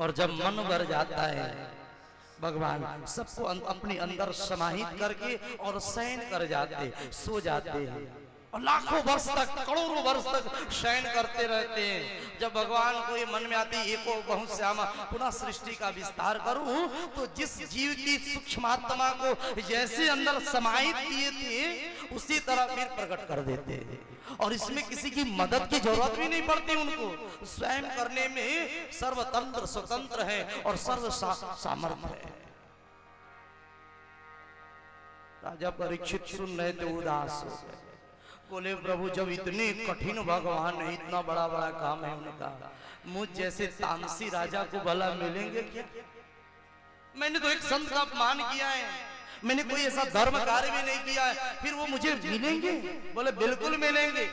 और जब मन भर जाता है भगवान सबको अपने अंदर समाहित करके और शयन कर जाते, सो जाते हैं और लाखों वर्ष तक, करोड़ों वर्ष तक शयन करते रहते हैं। जब भगवान को ये मन में आती एको बहुत श्यामा पुनः सृष्टि का विस्तार करूं, तो जिस जीव की सूक्ष्मात्मा को जैसे अंदर समाहित किए थे उसी तरह फिर प्रकट कर देते हैं। और इसमें किसी की मदद की जरूरत भी नहीं पड़ती उनको, स्वयं करने में सर्वतंत्र स्वतंत्र है और सर्व सामर्थ्य है। राजा परीक्षित सुन रहे थे, उदास हो गए, बोले प्रभु जब इतने कठिन भगवान है, इतना बड़ा बड़ा काम है उनका, मुझ जैसे तामसी राजा को भला मिलेंगे क्या? मैंने तो एक संत का अपमान किया है, मैंने कोई ऐसा धर्म कार्य भी नहीं किया है, फिर वो मुझे मिलेंगे? बोले बिल्कुल मिलेंगे।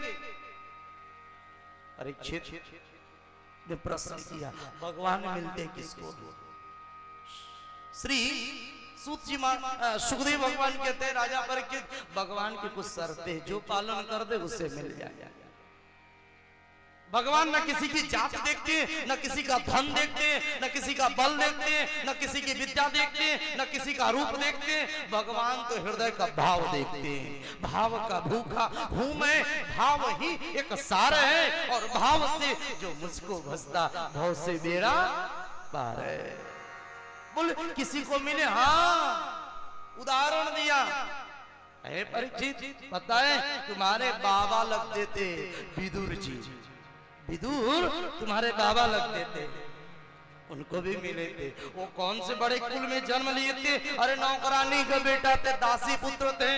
परीक्षित ने प्रश्न किया, भगवान मिलते किसको? श्री सुखदेव भगवान कहते हैं राजा परीक्षित, भगवान की कुछ शर्तें जो पालन कर दे उससे मिल जाए। भगवान न किसी की जात देखते हैं, न किसी का धन देखते हैं, न किसी का बल देखते हैं, न किसी की विद्या देखते हैं, न किसी का रूप देखते हैं। भगवान तो हृदय का भाव देखते हैं। भाव का भूखा हूं मैं, भाव ही एक सार है, और भाव से जो मुझको भसता भाव से मेरा पार है। बोले किसी को मिले? हाँ, उदाहरण दिया, परीक्षित पता है तुम्हारे बाबा लगते थे विदुर जी, विदुर तुम्हारे बाबा लगते थे, उनको भी मिले थे। वो कौन से बड़े कुल में जन्म लिए थे? अरे नौकरानी का बेटा थे, दासी पुत्र थे,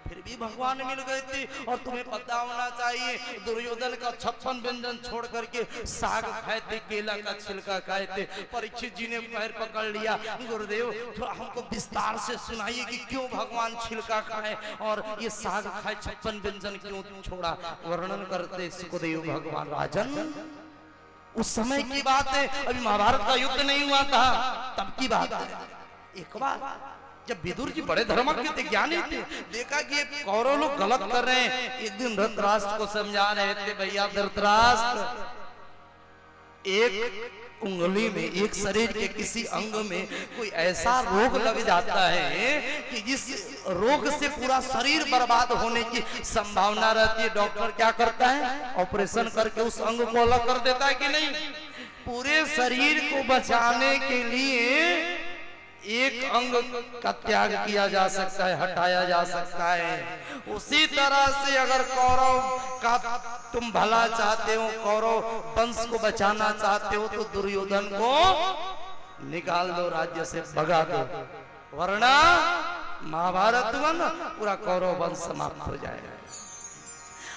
फिर भी भगवान मिल गए थे। और तुम्हें पता होना चाहिए दुर्योधन का 56 व्यंजन छोड़ करके साग खाए थे, केला का छिलका खाए थे। परीक्षित जी ने पैर पकड़ लिया, गुरुदेव थोड़ा हमको विस्तार से सुनाइए कि क्यों भगवान छिलका खाए और ये साग खाए, 56 व्यंजन क्यों छोड़ा? वर्णन करते सुखदेव भगवान, राजन उस समय की बात है, अभी महाभारत का युद्ध नहीं हुआ था, तब की बात है। एक बार जब विदुर जी बड़े धर्मज्ञ थे, ज्ञानी थे, देखा कि कौरव लोग गलत कर रहे हैं। एक दिन धृतराष्ट्र को समझा रहे थे, भैया धृतराष्ट्र, एक उंगली में, एक शरीर के किसी अंग में कोई ऐसा रोग लग जाता है कि जिस रोग से पूरा शरीर बर्बाद होने की संभावना रहती है। डॉक्टर क्या करता है? ऑपरेशन करके उस अंग को अलग कर देता है कि नहीं? पूरे शरीर को बचाने के लिए एक अंग का त्याग किया जा सकता है, हटाया जा सकता है। उसी तरह से अगर कौरव का तुम भला चाहते हो, कौरव वंश को बचाना चाहते हो, तो दुर्योधन को निकाल दो, राज्य से भगा दो, वरना महाभारत में पूरा कौरव वंश समाप्त हो जाएगा।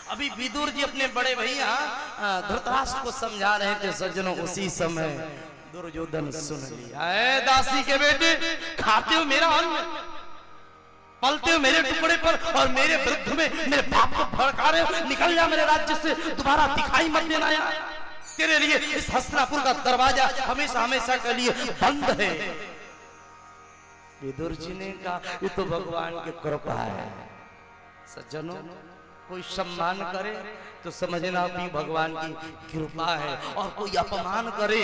अभी विदुर जी अपने बड़े भैया धृतराष्ट्र को समझा रहे थे सज्जनों, उसी समय दुर्योधन सुन लिया, दासी के बेटे, खाते हो मेरा अन्न, पलते हो मेरे टुकड़े पर, और मेरे वृद्ध में मेरे बाप को भड़का रहे हो, निकल जा मेरे राज्य से, दोबारा दिखाई मत देना यार, तेरे लिए इस हस्तिनापुर का दरवाजा हमेशा हमेशा के लिए बंद है। विदुर जी ने कहा, ये तो भगवान की कृपा है। सज्जनों, कोई सम्मान करे तो समझना भी भगवान की कृपा है, और कोई अपमान करे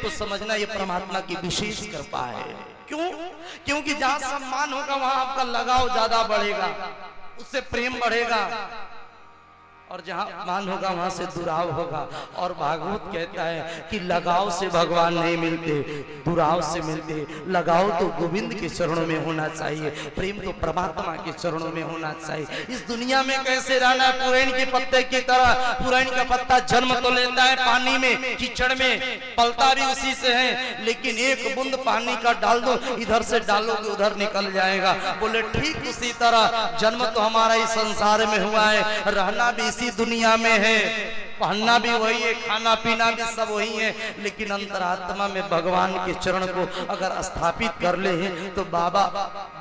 तो समझना ये परमात्मा की विशेष कृपा है। क्यों? क्योंकि जहां सम्मान होगा वहां आपका लगाव ज्यादा बढ़ेगा, उससे प्रेम बढ़ेगा, और जहां मान होगा वहां से दुराव होगा। और भागवत कहता है कि लगाव से भगवान नहीं मिलते, दुराव से मिलते। लगाव तो गोविंद के चरणों में होना चाहिए, प्रेम तो परमात्मा के चरणों में होना चाहिए। इस दुनिया में कैसे रहना है? पुरैन के पत्ते की तरह। पुरैन का पत्ता जन्म तो लेता है पानी में, कीचड़ में, पलता भी उसी से है, लेकिन एक बूंद पानी का डाल दो, इधर से डालोगे उधर निकल जाएगा। बोले ठीक उसी तरह जन्म तो हमारा इस संसार में हुआ है, रहना भी इसी दुनिया में है, पहनना भी वही है, खाना पीना भी सब वही है, लेकिन अंतरात्मा में भगवान के चरण को अगर स्थापित कर ले तो बाबा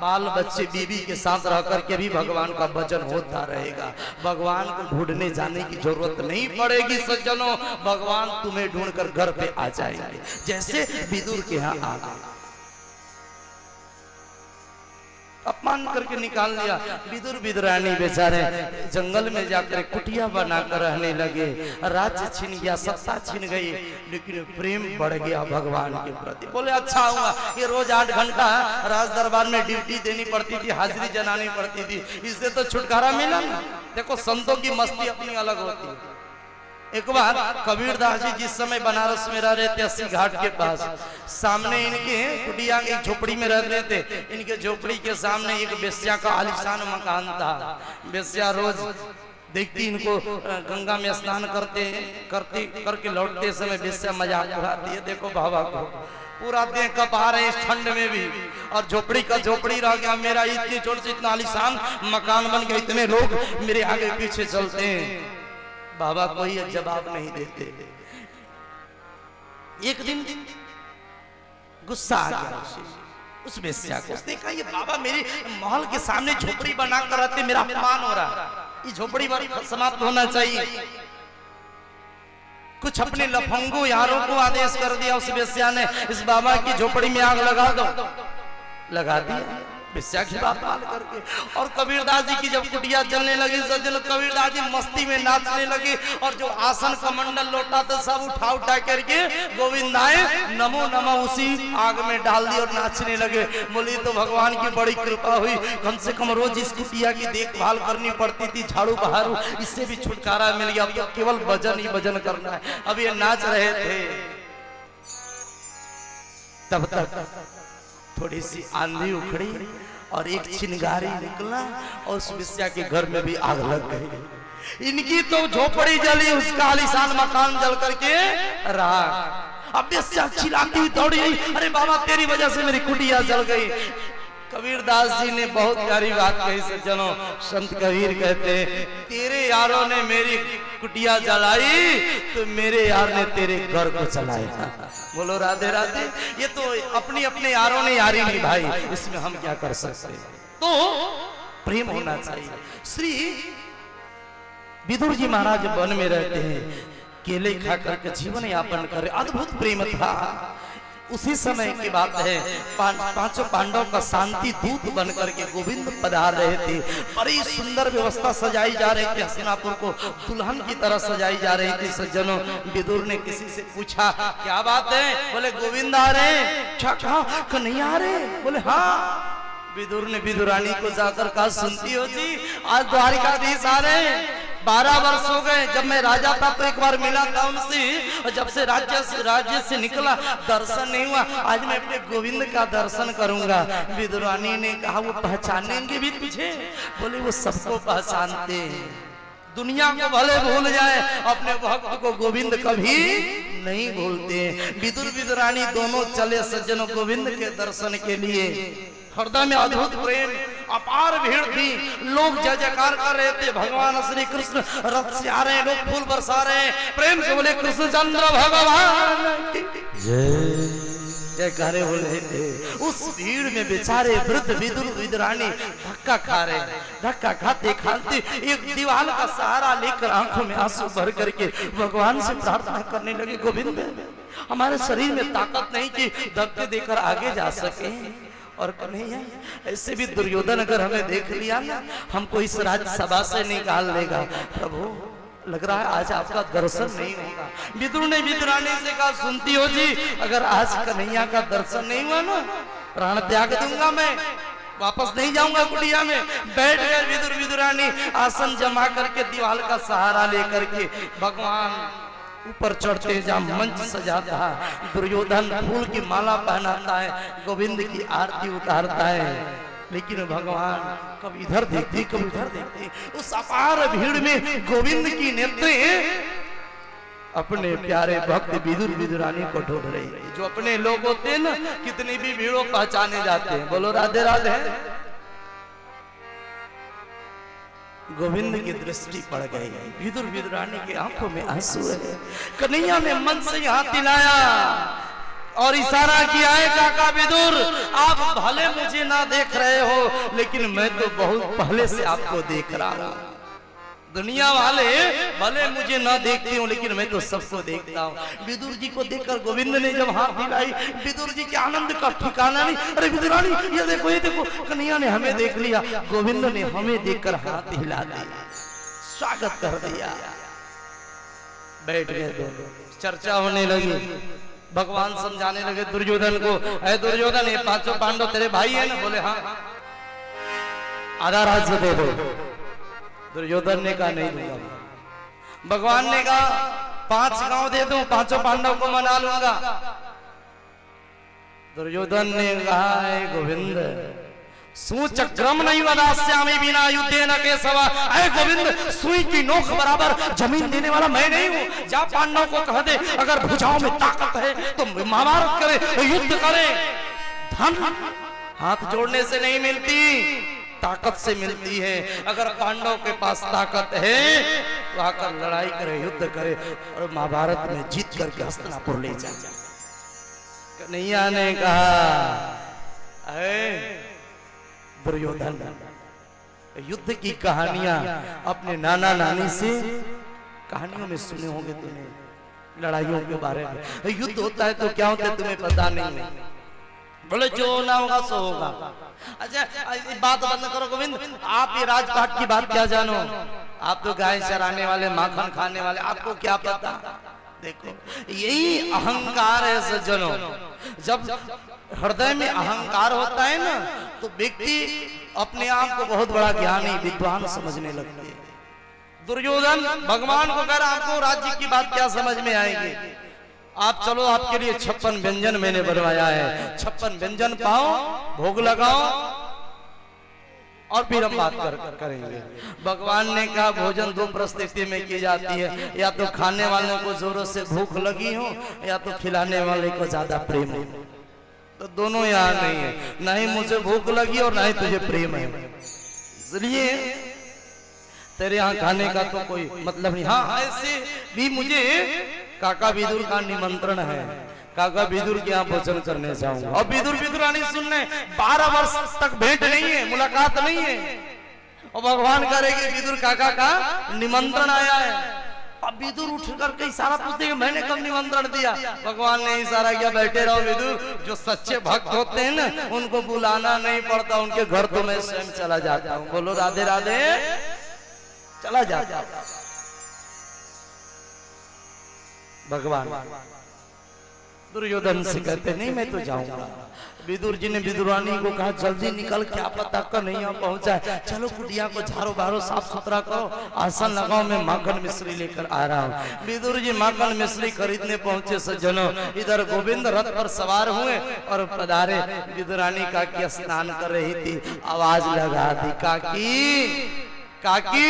बाल बच्चे बीवी के साथ रह करके भी भगवान का भजन होता रहेगा। भगवान को ढूंढने जाने की जरूरत नहीं पड़ेगी सज्जनों, भगवान तुम्हें ढूंढकर घर पे आ जाएंगे, जैसे विदुर के यहाँ आ गए। अपमान करके निकाल दिया। विदुर विदुरानी बेचारे जंगल में जाकर कुटिया बनाकर रहने लगे। राज्य छिन गया, सत्ता छिन गई, लेकिन प्रेम बढ़ गया भगवान के प्रति। बोले अच्छा हुआ, ये रोज 8 घंटा राज दरबार में ड्यूटी देनी पड़ती थी, हाजिरी जनानी पड़ती थी, इससे तो छुटकारा मिला ना। देखो संतों की मस्ती अपनी अलग होती है। एक बार कबीरदास जी जिस समय बनारस में रह रहे थे 80 घाट के पास, सामने इनके कुटिया एक झोपड़ी में रह रहे थे। इनके झोपड़ी के सामने एक बेश्या का आलीशान मकान था। बेश्या रोज देखती इनको गंगा में स्नान करके लौटते समय बेश्या मजाक उड़ाती है। देखो बाबा को पूरा देह कप आ रहे इस ठंड में भी, और झोपड़ी का झोपड़ी रह गया। मेरा इतनी छोट से इतना आलीशान मकान बन गया, इतने लोग मेरे आगे पीछे चलते हैं। बाबा कोई जवाब नहीं देते। एक दिन गुस्सा आ गया उस बेश्या को। उसने कहा ये बाबा मेरे महल के सामने झोपड़ी बनाकर रहते, मेरा अपमान हो रहा है, ये झोपड़ी समाप्त होना चाहिए। कुछ अपने लफंगो यारों को आदेश कर दिया उस बेश्या ने, इस बाबा की झोपड़ी में आग लगा दो। लगा दिया बेश्या की बात मान करके। और कबीरदास जी की जब कुटिया चलने लगी, सज्जन कबीरदास जी मस्ती में नाचने लगे, और जो आसन कमंडल लोटा था सब उठा करके गोविंदाए नमो नमो उसी आग में डाल दिया और नाचने लगे। बोली तो भगवान की बड़ी कृपा हुई, कम से कम रोज इस कुटिया की देखभाल करनी पड़ती थी, झाड़ू बहारू, इससे भी छुटकारा मिल गया। अब तो केवल भजन ही भजन करना है। अब ये नाच रहे थे, तब तक थोड़ी सी आंधी उखड़ी और एक चिंगारी निकला और उस बेश्या के घर में भी आग लग गई। इनकी तो झोपड़ी जली, उसका आलीशान मकान जल करके रहा। अब बेश्या चिल्लाती हुई दौड़ी आई, अरे बाबा तेरी वजह से मेरी कुटिया जल गई। कबीरदास जी ने बहुत प्यारी बात कही सज्जनों। संत कबीर कहते हैं तेरे यारों ने मेरी कुटिया जलाई तो मेरे यार ने तेरे घर को जलाया। बोलो राधे राधे। ये तो अपनी अपने यारों ने यारी निभाई, इसमें हम क्या कर सकते हैं। तो प्रेम होना चाहिए। श्री विदुर जी महाराज वन में रहते हैं, केले खा करके जीवन यापन कर रहे। अद्भुत प्रेम था। उसी समय की बात है, पांचों पांडव का शांति दूत बनकर के गोविंद पधार रहे थे। बड़ी सुंदर व्यवस्था सजाई जा रही थी, हस्तिनापुर को दुल्हन की तरह सजाई जा रही थी। सज्जनों विदुर ने किसी से पूछा क्या बात है? बोले गोविंद आ रहे। क्या कन्हैया आ रहे? बोले हाँ। विदुर ने विदुरानी को जाकर कहा सुनती हो जी आज द्वारिकाधीश आ रहे। 12 वर्ष हो गए, जब मैं राजा था तो एक बार मिला था उनसे, और जब से राज्य से निकला दर्शन नहीं हुआ। आज मैं अपने गोविंद का दर्शन करूंगा। विदुरानी ने कहा वो पहचानेंगे भी तुझे? बोले वो सबको पहचानते हैं, दुनिया को भले भूल जाए अपने भक्त को गोविंद कभी नहीं भूलते। विदुर विदुरानी दोनों चले सज्जनों गोविंद के दर्शन के लिए। हृदय में अद्भुत प्रेम, अपार भीड़ थी, लोग जय जयकार कर रहे थे। भगवान श्री कृष्ण रथ से आ रहे हैं, लोग फूल बरसा रहे हैं, प्रेम से बोले कृष्णचंद्र भगवान की जय जयकारे बोल रहे थे। उस भीड़ में बेचारे वृद्ध विदुर विदुरानी धक्का खा रहे हैं। धक्का खाते खाते एक दीवार का सहारा लेकर आंखों में आंसू भर करके भगवान से प्रार्थना करने लगे, गोविंद हमारे शरीर में ताकत नहीं कि धक्के देकर आगे जा सके। और कन्हैया ऐसे भी दुर्योधन अगर हमें देख लिया ना, हमको इस राज्यसभा से निकाल देगा। प्रभु लग रहा है आज आपका दर्शन नहीं होगा। विदुर ने विदुरानी से कहा सुनती हो जी अगर आज कन्हैया का दर्शन नहीं हुआ ना प्राण त्याग दूंगा, मैं वापस नहीं जाऊंगा कुटिया में। बैठ गए विदुर विदुरानी आसन जमा करके दीवार का सहारा लेकर के। भगवान ऊपर चढ़ते जहाँ मंच सजाता है, दुर्योधन फूल की माला पहनाता है, गोविंद की आरती उतारता है, लेकिन भगवान कभी इधर देखते कभी उधर देखते। उस अपार भीड़ में गोविंद की नेत्री अपने प्यारे भक्त विदुर विदुरानी को ढूंढ रही है। जो अपने लोग होते हैं ना कितनी भी भीड़ों पहचाने जाते हैं। बोलो राधे राधे। गोविंद की दृष्टि पड़ गई, विदुर विदुरानी की आंखों में आंसू है। कन्हैया ने मन से हाथ हिलाया और इशारा किया है काका विदुर आप भले मुझे ना देख रहे हो, लेकिन मैं तो बहुत पहले से आपको देख रहा हूं। दुनिया वाले भले मुझे ना देखते हो लेकिन मैं तो सबको देखता हूँ। विदुर जी को देखकर गोविंद ने जब हाथ हिलाई, विदुर जी के आनंद का ठिकाना नहीं। अरे विदुरानी ये देखो कन्हैया ने हमें देख लिया। गोविंद ने हमें देखकर हाथ हिला दिया, स्वागत कर दिया। बैठ गए दोनों, चर्चा होने लगी। भगवान समझाने लगे दुर्योधन को, अरे दुर्योधन ये पांचों पांडव तेरे भाई है ना? बोले हाँ। आधा राज्य दे दो। दुर्योधन ने कहा नहीं दूंगा। भगवान ने कहा 5 गांव दे दूं, पांचों पांडव को मना लूंगा। दुर्योधन ने कहा है गोविंद सुचक्रम नहीं वदास्यामि बिना युद्धे न केशवा। अरे गोविंद सुई की नोक बराबर जमीन देने वाला मैं नहीं हूं। जा पांडव को कह दे अगर भुजाओं में ताकत है तो महाभारत करे, युद्ध करे। धन हाथ जोड़ने से नहीं मिलती, ताकत से मिलती है। अगर पांडव के पास ताकत है तो आकर लड़ाई करे, युद्ध करे और महाभारत में जीत करके हस्तिनापुर ले जाए। कन्हैया ने कहा दुर्योधन युद्ध की कहानियां अपने नाना नानी से कहानियों में सुने होंगे तुमने, लड़ाइयों के बारे में। युद्ध होता है तो क्या होता है तुम्हें पता नहीं है। बोले जो ना होगा सो होगा। अच्छा बात बंद करो गोविंद, आप ये राजपाट की बात क्या जानो? आप तो गाय चराने वाले, माखन खाने वाले, आपको क्या पता? देखो यही अहंकार है सज्जनों। जब हृदय में अहंकार होता है ना तो व्यक्ति अपने आप को बहुत बड़ा ज्ञानी विद्वान समझने लगते हैं। दुर्योधन भगवान को कह रहा आपको राज्य की बात क्या समझ में आएगी? आप चलो आपके लिए 56 व्यंजन मैंने बनवाया है, 56 व्यंजन पाओ, भोग लगाओ और फिर हम बात करेंगे। भगवान ने कहा भोजन 2 परिस्थिति में की जाती है, या तो खाने वाले को जोरों से भूख लगी हो या तो खिलाने वाले को ज्यादा प्रेम हो। तो दोनों यहाँ नहीं है, ना ही मुझे भूख लगी और ना ही तुझे प्रेम है, इसलिए तेरे यहाँ खाने का तो कोई मतलब नहीं। हाँ ऐसे भी मुझे काका विदुर का निमंत्रण है, काका विदुर के यहाँ भोजन करने जाऊंगा। और विदुर विदुरानी सुनने 12 वर्ष तक भेंट नहीं है, मुलाकात नहीं है, और भगवान करेंगे विदुर काका का निमंत्रण आया है। अब विदुर उठ करके इशारा पूछते हैं मैंने कब निमंत्रण दिया? भगवान ने इशारा किया बैठे रहो विदुर, जो सच्चे भक्त होते हैं ना उनको बुलाना नहीं पड़ता, उनके घर तो मैं स्वयं चला जाता हूँ। बोलो राधे राधे, चला जाता। भगवान दुर्योधन से कहते नहीं मैं तो जाऊंगा। विदुर जी ने विदुरानी को कहा जल्दी निकल, क्या पता कन्हैया पहुंचा है। चलो कुटिया को झाड़ो बारो साफ सुथरा करो, आसन लगाओ, मैं माखन मिश्री लेकर आ रहा हूँ। विदुर जी माखन मिश्री खरीदने पहुंचे सज्जनों। इधर गोविंद रथ पर सवार हुए और पधारे। विदुरानी काकी स्नान कर रही थी, आवाज लगा दी काकी काकी।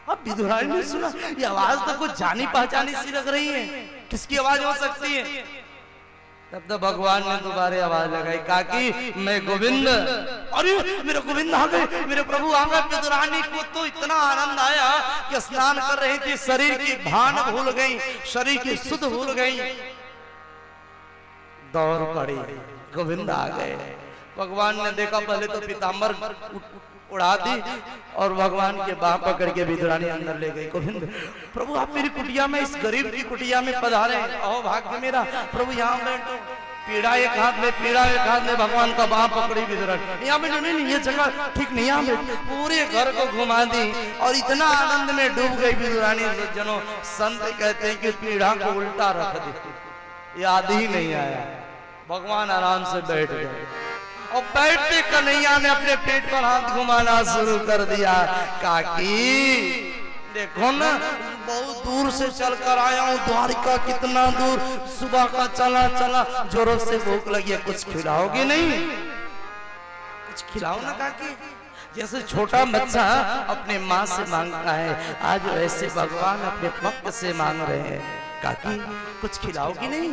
अब विदुरानी ने सुना ये आवाज तो कुछ जानी पहचानी सी लग रही है, किसकी आवाज हो सकती है? तब तो भगवान ने दोबारा आवाज लगाई काकी मैं गोविंद। अरे मेरे गोविंद आ गए, मेरे प्रभु आ गए। विदुरानी को तो इतना आनंद आया कि स्नान कर रही थी, शरीर की भान भूल गई, शरीर की सुध भूल गई, दौड़ पड़ी, गोविंद आ गए। भगवान ने देखा, पहले तो पीताम्बर उड़ा दी और भगवान के बाह पकड़ के विदुरानी अंदर ले गई। गोविंद प्रभु आप मेरी कुटिया में, इस गरीब की कुटिया में पधारे, अहो भाग्य मेरा, प्रभु यहाँ बैठो। पीड़ा एक हाथ में, पीड़ा एक हाथ में, भगवान का बाह पकड़ी विदुरानी। यहाँ पे नहीं, ये जगह ठीक नहीं, यहाँ पे पूरे घर को घुमा दी और इतना आनंद में डूब गई विदुरानी। सज्जनों संत कहते हैं कि पीड़ा को उल्टा रख दी, याद ही नहीं आया। भगवान आराम से बैठ गए और बैठते कन्हैया ने अपने पेट पर हाथ घुमाना शुरू कर दिया। काकी देखो ना बहुत दूर से चलकर आया हूँ, द्वारिका कितना दूर, सुबह का चला चला, जोरों से भूख लगी है, कुछ खिलाओगे नहीं? कुछ खिलाओ ना काकी। जैसे छोटा बच्चा अपने माँ से मांगता है, आज वैसे भगवान अपने भक्त से मांग रहे हैं, काकी कुछ खिलाओगी नहीं?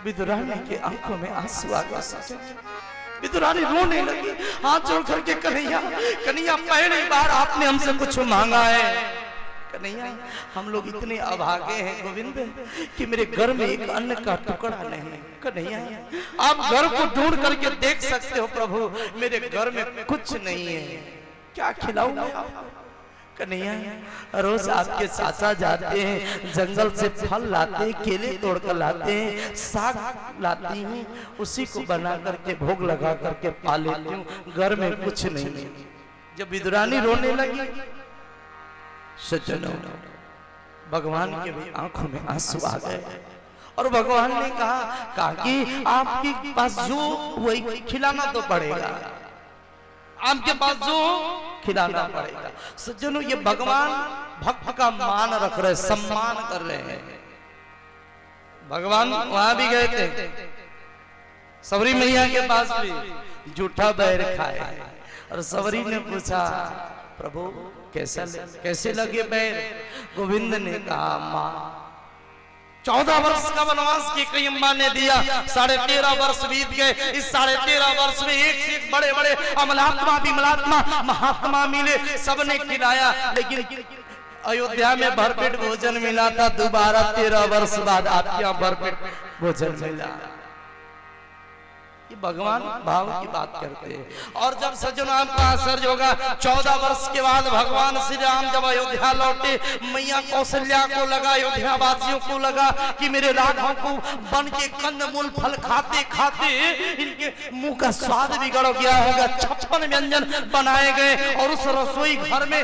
विदुरानी के आंखों में आंसू आ गए। विदुरानी रोने लगी, हाथ जोड़ करके कन्हैया कन्हैया पहली बार आपने हमसे कुछ मांगा है। कन्हैया हम लोग इतने अभागे हैं गोविंद कि मेरे घर में एक अन्न का टुकड़ा नहीं। कन्हैया आप घर को ढूंढ करके देख सकते हो प्रभु, मेरे घर में कुछ नहीं है। क्या खिलाऊं मैं आपको? कन्हैया, रोज आपके चाचा जाते हैं जंगल से फल लाते हैं, केले तोड़कर लाते हैं, साग लाती हूँ, उसी को बना करके भोग लगा करके पा लेती हूँ, घर में कुछ नहीं है। जब विदुरानी रोने लगी, सज्जनों, भगवान के भी आंखों में आंसू आ गए और भगवान ने कहा कि आपके पास जो वही खिलाना तो पड़ेगा, आपके पास जो खिलाना पड़ेगा। सज्जनों, ये भगवान भक्त का मान रख रहे, सम्मान कर रहे हैं। भगवान वहां भी गए थे, सबरी मैया के पास भी जूठा बैर खाया और सबरी ने पूछा, प्रभु कैसे लगे बैर? गोविंद ने कहा, माँ 14 वर्ष का वनवास की कई अम्मा ने दिया, 13.5 वर्ष बीत गए। इस 13.5 वर्ष में एक से एक बड़े बड़े अमलात्मा विमलात्मा महात्मा मिले, सबने खिलाया, लेकिन अयोध्या में भरपेट भोजन मिला था। दोबारा 13 वर्ष बाद आपके यहाँ भरपेट भोजन मिला। ये भगवान भाव की बात करते हैं। और जब सज्जनों आपका आश्चर्य होगा, 14 वर्ष के बाद भगवान श्री राम जब अयोध्या लौटे, मैया कौशल्या को लगा, अयोध्या वासियों को लगा कि मेरे राघव को बन के कंदमूल फल खाते खाते इनके मुंह का स्वाद बिगड़ गया होगा। 56 व्यंजन बनाए गए और उस रसोई घर में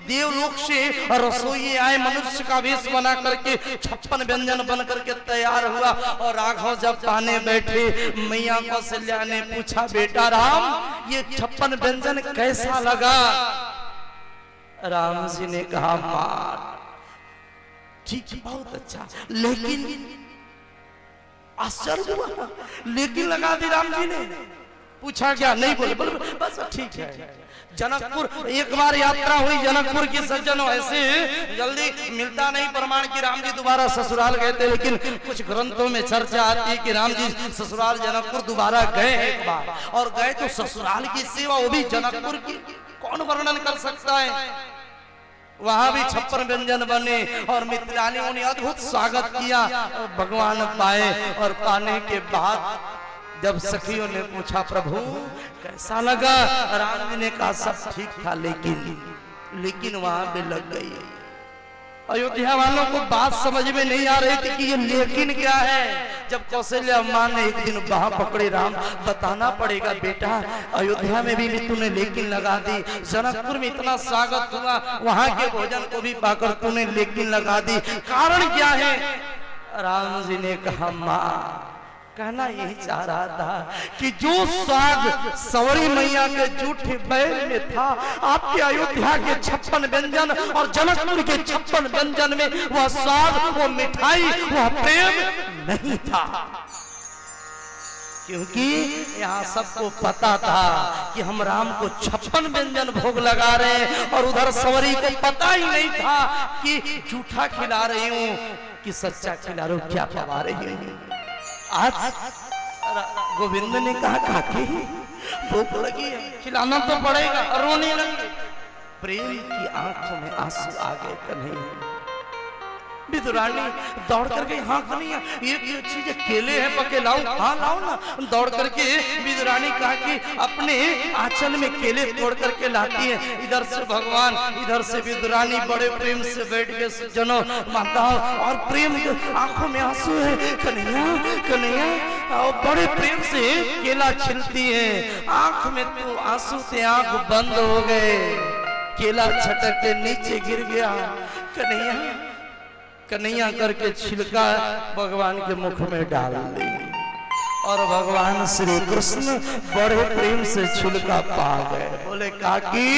देवलोक से रसोई आए, मनुष्य का वेश बना करके 56 व्यंजन बन करके तैयार हुआ। और राघव जब पाने बैठे, मैया कौशल्या ने पूछा, बेटा राम, ये 56 व्यंजन कैसा लगा? राम जी ने कहा, मां ठीक, बहुत अच्छा, लेकिन आश्चर्य हुआ, लेकिन लगा दी राम जी ने। पूछा क्या? नहीं बोले, बोले बस ठीक है। जनकपुर एक बार यात्रा हुई जनकपुर की, सज्जनों, ऐसे जल्दी मिलता नहीं प्रमाण कि राम जी दोबारा ससुराल गए थे, लेकिन कुछ ग्रंथों में चर्चा आती है कि राम जी ससुराल जनकपुर दोबारा गए एक बार, और गए तो ससुराल की सेवा, वो भी जनकपुर की, कौन वर्णन कर सकता है। वहां भी 56 व्यंजन बने और मिथिलानियों ने अद्भुत स्वागत किया। भगवान पाए और पाने के बाद जब सखियों ने पूछा, प्रभु कैसा लगा? राम जी ने कहा, सब ठीक था, लेकिन वहां पे लग गई। अयोध्या वालों को बात समझ में नहीं आ रही थी कि ये लेकिन क्या है। जब कौशल्या मां ने एक दिन बाह पकड़े, राम बताना पड़ेगा बेटा, अयोध्या में भी तूने लेकिन लगा दी, जनकपुर में इतना स्वागत हुआ, वहां के भोजन को भी पाकर तूने लेकिन लगा दी, कारण क्या है? राम जी ने कहा, मां कहना यही चाह रहा था कि जो स्वाद सवरी मैया के जूठे बैर में था, आपके अयोध्या के 56 व्यंजन और जनकपुर के 56 व्यंजन में वह स्वाद, वो मिठाई, वह प्रेम नहीं था। क्योंकि यहाँ सबको पता था कि हम राम को 56 व्यंजन भोग लगा रहे हैं, और उधर सवरी को पता ही नहीं था कि झूठा खिला रही हूँ कि सच्चा खिला रही हूँ, क्या पवा रही हूँ। आज गोविंद ने कहा, काकी भूख लगी है, खिलाना तो पड़ेगा, रोने लगी। प्रेम की आंखों में आंसू आ गए। कन्हैया, विदुरानी दौड़ करके, हाँ कन्हैया ये चीज केले हैं, पके लाऊं? हाँ लाओ ना। दौड़ करके विदुरानी कहा कि अपने आंचल में केले तोड़ करके लाती है। इधर से भगवान, इधर से विदुरानी बड़े प्रेम से बैठ के जनों माताओं, और प्रेम आंखों में आंसू है। कन्हैया कन्हैया, और बड़े प्रेम से केला छिलती है, आंख में तो आंसू से आंख बंद हो गए, केला छटक के नीचे गिर गया। कन्हैया करके छिलका भगवान के मुख में डाल दी, और भगवान श्री कृष्ण बड़े प्रेम से छिलका पा गए। बोले, काकी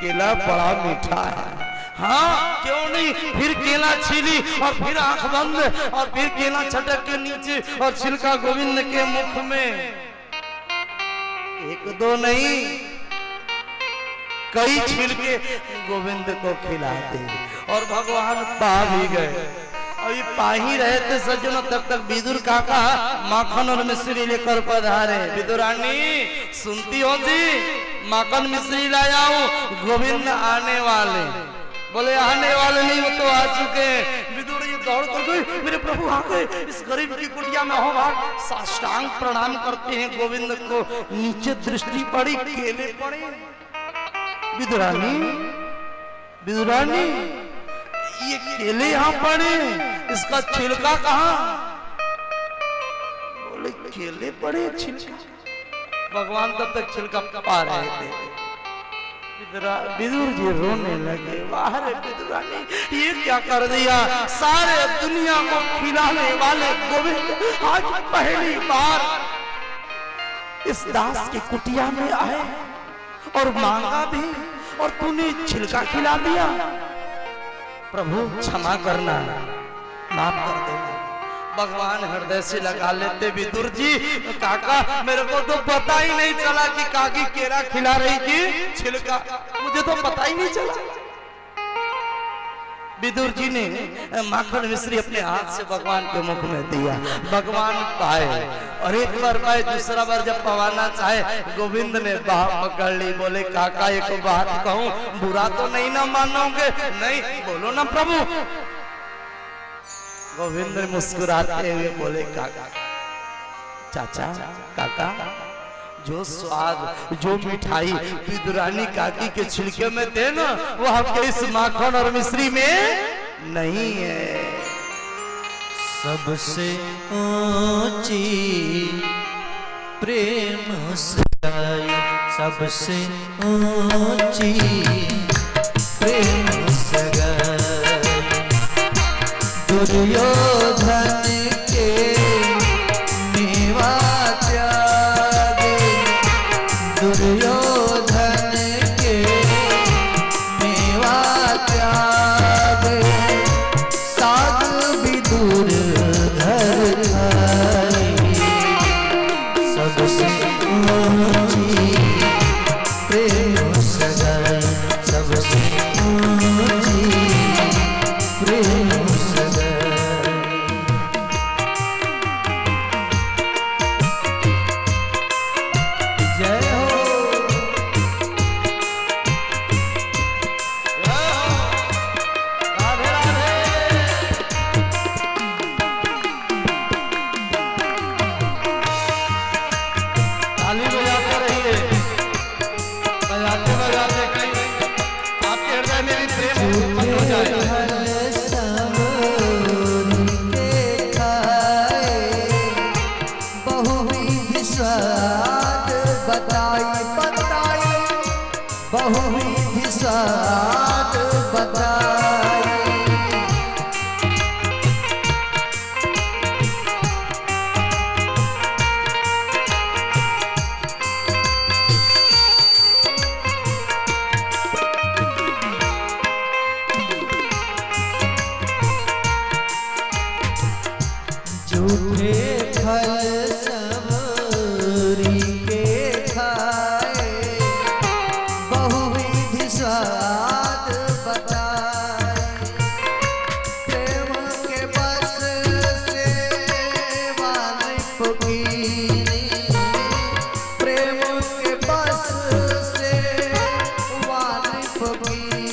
केला बड़ा मीठा है। हाँ क्यों नहीं, फिर केला छीली और फिर आंख बंद, और फिर केला छटक के नीचे और छिलका गोविंद के मुख में। एक दो नहीं, कई छिलके गोविंद को खिलाते, और भगवान पा भी गए। अभी पा ही रहे थे सज्जनों, तब तक विदुर काका माखन और मिश्री लेकर पधारे। विदुरानी सुनती हो जी, माखन मिश्री लाया हूं, गोविंद आने वाले। बोले, आने वाले नहीं, वो तो आ चुके। विदुर ये दौड़ कर गई, मेरे प्रभु आ गए, इस गरीब की कुटिया में हो भाग। साष्टांग प्रणाम करते हैं गोविंद को, नीचे दृष्टि पड़ी, केले पड़े। विदुरानी, विदुरानी, ये केले यहाँ पड़े, इसका छिलका कहाँ? बोले केले पड़े, छिलका। भगवान तब तक छिलका पा रहे थे। विदुर जी रोने लगे, बाहर विदुरानी ये क्या कर दिया? सारे दुनिया को खिलाने वाले गोविंद आज पहली बार इस दास की कुटिया में आए और मांगा भी, और तूने छिलका खिला दिया। प्रभु क्षमा करना, माफ कर देना। भगवान हृदय से लगा लेते, विदुर जी काका मेरे को तो पता ही नहीं चला कि काकी केरा खिला रही थी, छिलका मुझे तो पता ही नहीं चला। विदुर जी ने माखन मिश्री अपने हाथ से भगवान के मुख में दिया, भगवान पाए, और एक बार पाए, दूसरा बार जब पवाना चाहे गोविंद ने बाह पकड़ ली। बोले काका एक बात कहूं, बुरा तो नहीं ना मानोगे? नहीं, बोलो ना प्रभु। गोविंद ने मुस्कुराते हुए बोले काका, चाचा, काका, जो स्वाद, जो मिठाई विदुरानी काकी के छिलके में थे ना, वो आपके इस माखन और मिश्री में नहीं है। सबसे ऊंची प्रेम सगाई, सबसे ऊंची प्रेम सगाई, दुर्योधन के मेवा त्यागे, दुर्योधन के मेवा त्यागे, साधु विदुर घर आई, सबसे ऊंची प्रेम सगाई, सबसे ऊंची प्रेम सगाई। जय हो, राधे राधे। ताली बजाते रहिए, बजाते बजाते कहीं आपके हृदय में भी प्रेम उत्पन्न हो जाए। स्वाद बताई बताई, बहुविध स्वाद बताई, झूठे फल स्वाद बताए, प्रेम के बस से वालिप गिरी, प्रेम के बस से वालिप गिरी,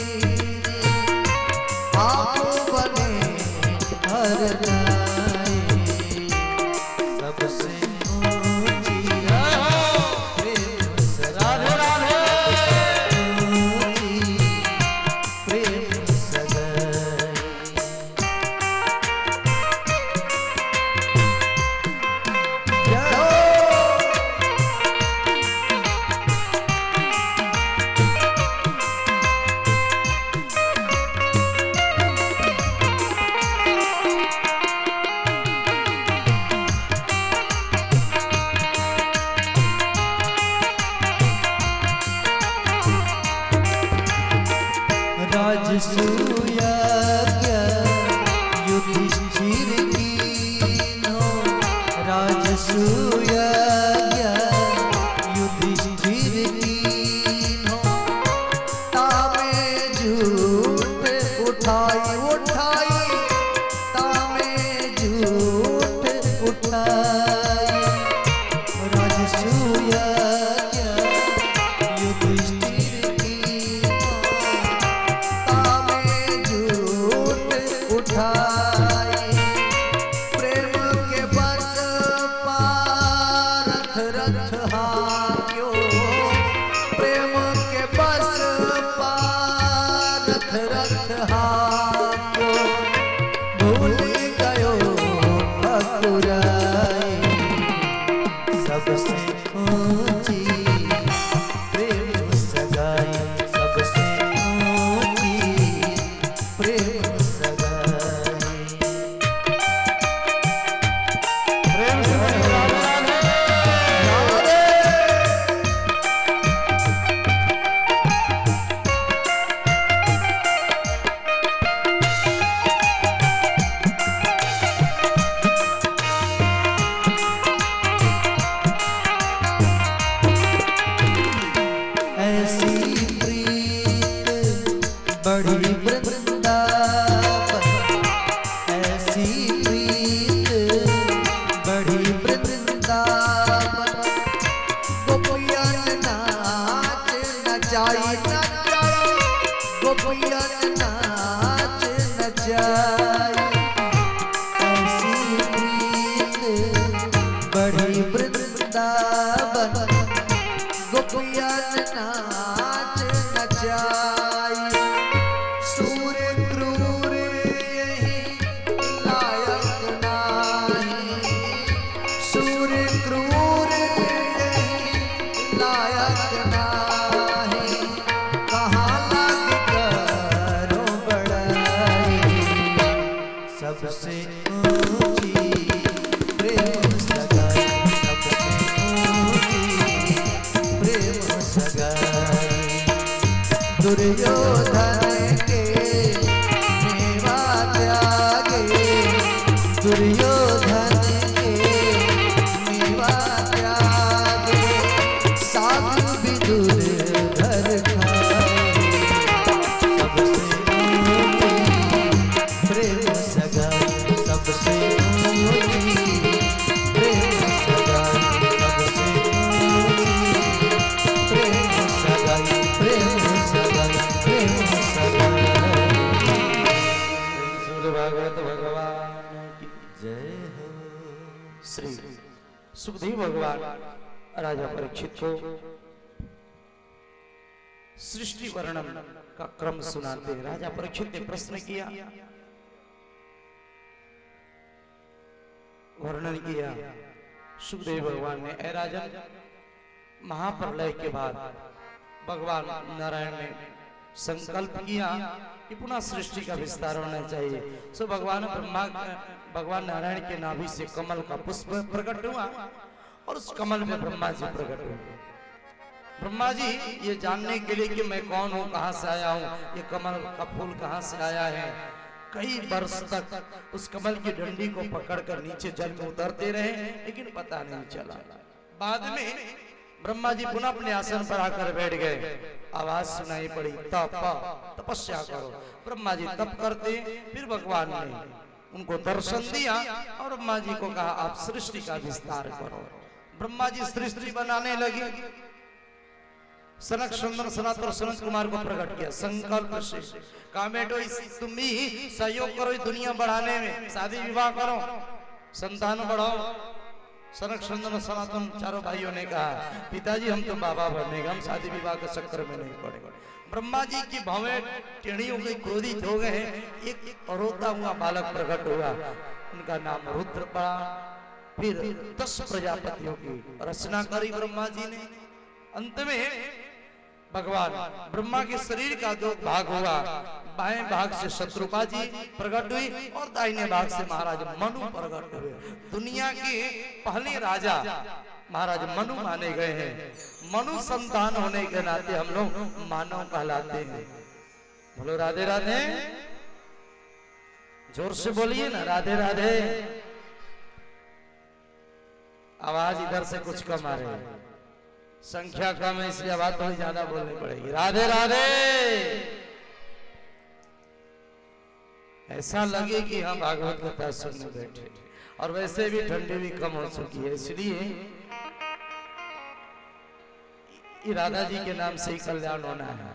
आप बने हर जाए, सबसे ऊंची प्रेम सगाई, राजसूया युधिष्ठिर कीनो, राजसूया युधिष्ठिर कीनो, तामे झूठ उठाई उठाई, तामे झूठ उठाई, राजसूया युधिष्ठिर प्रेम के बस पारथ रथ हाक्यो, प्रेम के बस सबसे ऊंची प्रेम सगाई, सबसे ऊंची प्रेम सगाई। दुर्योधन के मेवा त्यागे, दुर्योधन के मेवा त्यागे, साग विदुर घर खाए। सबसे ऊंची प्रेम सगाई, सबसे ऊंची प्रेम सगाई, सबसे ऊंची प्रेम सगाई, प्रेम सगाई, प्रेम सगाई। सूर्य भागवत भगवान की जय हो। श्री सुखदेव भगवान राजा परीक्षित को सृष्टि वर्णन का क्रम सुनाते हैं। राजा परीक्षित ने प्रश्न किया, वर्णन किया। सुखदेव भगवान ने, ऐ राजन, महाप्रलय के बाद भगवान नारायण ने संकल्प किया कि पुनः सृष्टि का विस्तार होना चाहिए। सो भगवान नारायण के नाभि से कमल का पुष्प प्रकट हुआ और उस कमल में ब्रह्मा जी प्रकट हुए। ब्रह्मा जी ये जानने के लिए कि मैं कौन हूँ, कहाँ से आया हूँ, ये कमल का फूल कहाँ से आया है, कई वर्ष तक उस कमल की डंडी को पकड़कर नीचे जल में उतरते रहे, लेकिन पता नहीं चला। बाद में ब्रह्मा जी पुनः अपने आसन पर आकर बैठ गए। आवाज सुनाई पड़ी, तपस्या करो। ब्रह्मा जी तप करते, फिर भगवान ने उनको दर्शन दिया और ब्रह्मा जी को कहा, आप सृष्टि का विस्तार करो। ब्रह्मा जी सृष्टि बनाने लगे। सनक सुंदर सनातन सनत कुमार को प्रकट किया संकल्प से, कहा बेटो तुम भी सहयोग करो इस दुनिया बढ़ाने में, शादी विवाह करो, संतान बढ़ाओ। सनक सुंदर सनातन चारों भाइयों ने कहा, पिताजी हम तो बाबा बनने का, हम शादी विवाह के चक्कर में नहीं पड़ेगा। ब्रह्मा जी की भवें टेढ़ी हो गई, क्रोधित हो गए। एक रोता हुआ बालक प्रकट हुआ, उनका नाम रुद्र पड़ा। फिर 10 प्रजापतियों की रचना करी ब्रह्मा जी ने। अंत में भगवान ब्रह्मा के शरीर का 2 भाग हुआ। बाएं भाग से शत्रुपा जी प्रकट हुई और दाहिने भाग से महाराज मनु प्रकट हुए। दुनिया के पहले राजा महाराज मनु माने गए हैं। मनु संतान होने के नाते हम लोग मानव कहलाते हैं। बोलो राधे राधे, जोर से बोलिए ना, राधे राधे। आवाज इधर से कुछ कम आ रही है, संख्या कम है इसलिए आवाज थोड़ी ज्यादा बोलनी पड़ेगी। राधे राधे। ऐसा लगे कि हम भागवत कथा सुनने बैठे, और वैसे भी ठंडी भी कम हो चुकी है, इसलिए राधा जी के नाम से ही कल्याण होना है,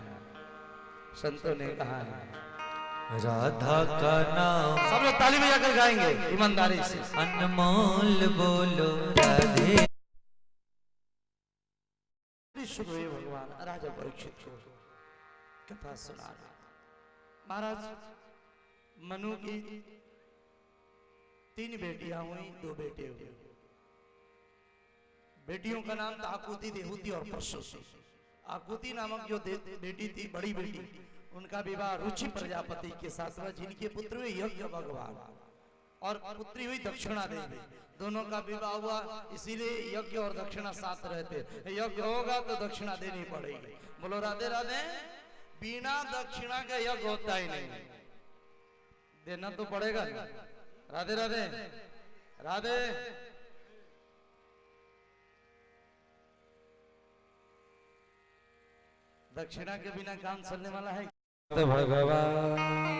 संतों ने कहा है। राधा का नाम सब लोग ताली बजाकर गाएंगे ईमानदारी से। अनमोल बोलो राधे। सुखदेव भगवान राजा परीक्षित को कथा सुना रहे। महाराज मनु की 3 बेटियां हुई, 2 बेटे हुए। बेटियों का नाम था आकुति, देहूति और प्रसूति। आकुति नामक जो बेटी थी, बड़ी बेटी, उनका विवाह रुचि प्रजापति के साथ हुआ, जिनके पुत्र हुए यज्ञ भगवान और पुत्री हुई दक्षिणा देवी। दोनों का विवाह हुआ, इसीलिए यज्ञ और दक्षिणा साथ रहते। यज्ञ होगा तो दक्षिणा देनी पड़ेगी। बोलो राधे राधे। बिना दक्षिणा का यज्ञ होता ही नहीं, देना तो पड़ेगा ना। राधे राधे राधे। दक्षिणा के बिना काम चलने वाला है? तो भगवान